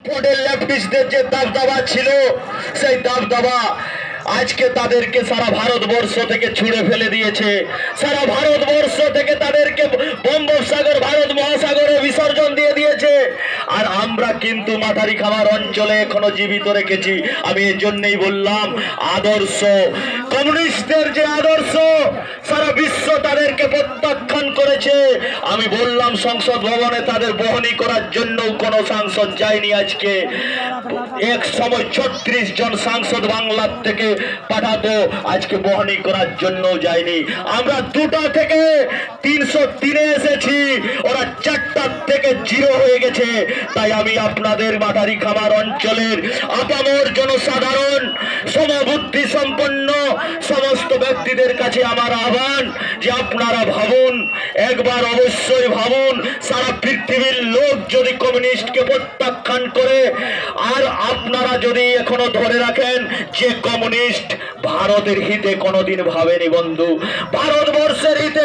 পটেল লেফটিস্টদের যে দাবদাবা ছিল সেই দাবদাবা আজকে তাদেরকে সারা ভারতবর্ষ থেকে ছুঁড়ে ফেলে দিয়েছে। সারা ভারতবর্ষ থেকে তাদেরকে বঙ্গোপসাগর ভারত মহাসাগরে বিসর্জন দিয়ে দিয়েছে। আর আমরা কিন্তু মাথারিখামার অঞ্চলে এখনো জীবিত রেখেছি। আমি এর জন্যই বললাম আদর্শ কমিউনিস্টদের যে আদর্শ সারা বিশ্ব তাদেরকে প্রত্যাখ্যান করেছে। আমি বললাম সংসদ ভবনে তাদের বহনী করার জন্য কোনো সাংসদ যায়নি। আজকে এক সময় 36 জন সাংসদ বাংলার থেকে পাঠাতো, আজকে বহনী করার জন্য যায়নি। আমরা 2টা থেকে 303-এ এসেছি, ওরা 4টা থেকে 0 হয়ে গেছে। তাই আমি আপনাদের মাথারিখামার অঞ্চলের আপামর জনসাধারণ সমবুদ্ধি সম্পন্ন সমস্ত ব্যক্তিদের কাছে আমার আহ্বান যে আপনারা ভাবুন, একবার অবশ্যই ভাবুন, সারা পৃথিবীর লোক যদি কমিউনিস্টকে প্রত্যাখ্যান করে আর আপনারা যদি এখনো ধরে রাখেন যে কমিউনিস্ট ভারতের হিতে কোনোদিন ভাবেনি বন্ধু, ভারতবর্ষের হিতে